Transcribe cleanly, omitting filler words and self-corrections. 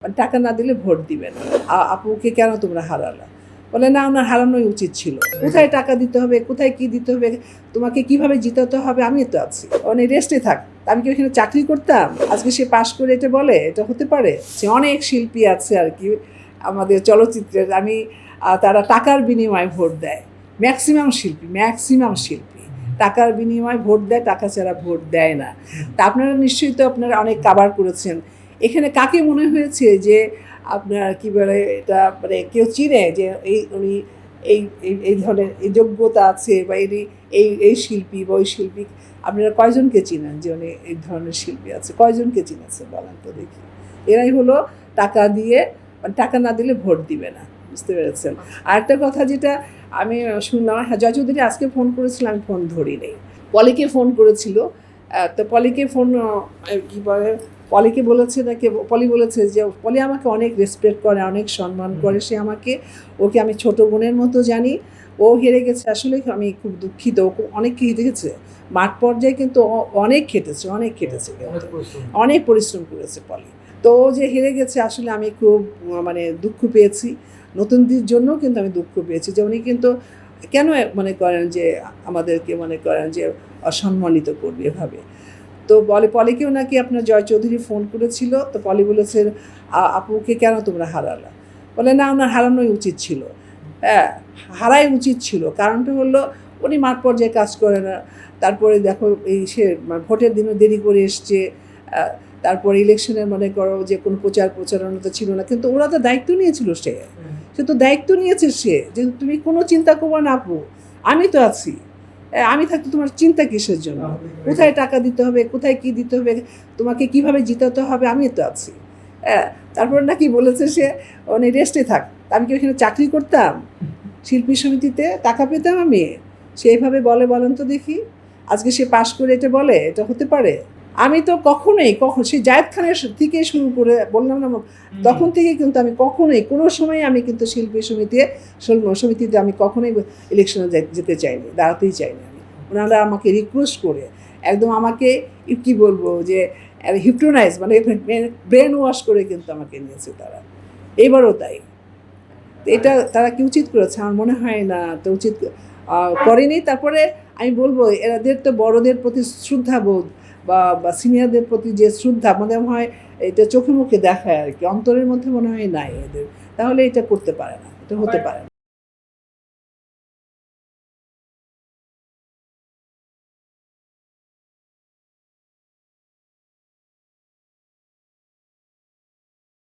টাকা না দিলে ভোট দিবে না। আপুকে কেন তোমরা হারালা? বলে না, ওনার হারানোই উচিত ছিল। কোথায় টাকা দিতে হবে, কোথায় কি দিতে হবে, তোমাকে কিভাবে জিতাতে হবে, আমি তো আছি। অনেক রেস্টে থাক। আমি কি ওখানে চাকরি করতাম? আজকে সে পাশ করে এটা বলে, এটা হতে পারে? সে অনেক শিল্পী আছে আর কি আমাদের চলচ্চিত্রের, তারা টাকার বিনিময়ে ভোট দেয়। ম্যাক্সিমাম শিল্পী টাকার বিনিময়ে ভোট দেয়, টাকা ছাড়া ভোট দেয় না। তা আপনারা নিশ্চয়ই তো আপনারা অনেক কাভার করেছেন। এখানে কাকে মনে হয়েছে যে আপনার কি বলে এটা, মানে কেউ চিনে যে উনি এই ধরনের এই যোগ্যতা আছে, বা এই শিল্পী বা ওই শিল্পী? আপনারা কয়জনকে চিনেন যে উনি এই ধরনের শিল্পী আছে? কয়জনকে চিনেছেন বলেন তো দেখি। এরাই হলো টাকা দিয়ে, মানে টাকা না দিলে ভোট দিবে না, বুঝতে পেরেছেন? আরেকটা কথা যেটা আমি শুনলাম, হ্যাঁ, জয় চৌধুরী আজকে ফোন করেছিল, আমি ফোন ধরি নেই। পলিকে ফোন করেছিল, তো পলিকে ফোন কী বলে, পলিকে বলেছে নাকি, পলি বলেছে যে পলি আমাকে অনেক রেসপেক্ট করে, অনেক সম্মান করে, সে ওকে আমি ছোট বোনের মতো জানি। ও হেরে গেছে, আসলে আমি খুব দুঃখিত। ও অনেক খেটেছে মাঠ পর্যায়ে, কিন্তু অনেক খেটেছে অনেক পরিশ্রম করেছে পলি। তো ও যে হেরে গেছে, আসলে আমি খুব মানে দুঃখ পেয়েছি। নতুনদের জন্য কিন্তু আমি দুঃখ পেয়েছি যে উনি কিন্তু কেন মনে করেন যে আমাদেরকে মনে করেন যে অসম্মানিত করবে এভাবে। তো পলিকেও নাকি আপনার জয় চৌধুরী ফোন করেছিল, তো পলি বলেছে আপুকে কেন তোমরা হারালা? বলে না, ওনার হারানোই উচিত ছিল। হ্যাঁ, হারাই উচিত ছিল। কারণটা হলো উনি মাঠ পর্যায়ে কাজ করে না। তারপরে দেখো সে ভোটের দিনও দেরি করে এসছে। তারপরে ইলেকশনের মনে করো যে কোনো প্রচারণা তো ছিল না, কিন্তু ওরা তো দায়িত্ব নিয়েছিল। সে তো দায়িত্ব নিয়েছে, যে তুমি কোনো চিন্তা করবো না আপু, আমি তো আছি। আমি থাকতে তোমার চিন্তা কিসের জন্য? কোথায় টাকা দিতে হবে, কোথায় কি দিতে হবে, তোমাকে কিভাবে জিতাতে হবে, আমি তো আছি। তারপর নাকি বলেছে সে অনেক রেস্টে থাক। আমি কি ওখানে চাকরি করতাম? শিল্পী সমিতিতে টাকা পেতাম আমি? সেইভাবে বলেন তো দেখি। আজকে সে পাশ করে এটা বলে, এটা হতে পারে? আমি তো কখন সেই জায়েদ খানের থেকে শুরু করে বললাম না, তখন থেকে কিন্তু আমি কখনোই কোনো সময় আমি কিন্তু শিল্পী সমিতিতে আমি কখনোই ইলেকশনে যেতে চাইনি, দাঁড়াতেই চাইনি। ওনারা আমাকে রিকোয়েস্ট করে একদম আমাকে কি বলবো যে হিপনোটাইজ, মানে ব্রেন ওয়াশ করে কিন্তু আমাকে নিয়েছে তারা। এবারও তাই। এটা তারা কি উচিত করেছে? আমার মনে হয় না তো উচিত করেনি। তারপরে আমি বলবো এদের তো বড়দের প্রতি শ্রদ্ধাবোধ বা সিনিয়রদের প্রতি যে শ্রদ্ধা মনে হয়, এটা চোখে মুখে দেখায় আর কি, অন্তরের মধ্যে মনে হয় নাই এদের। তাহলে এটা করতে পারে না, এটা হতে পারে না।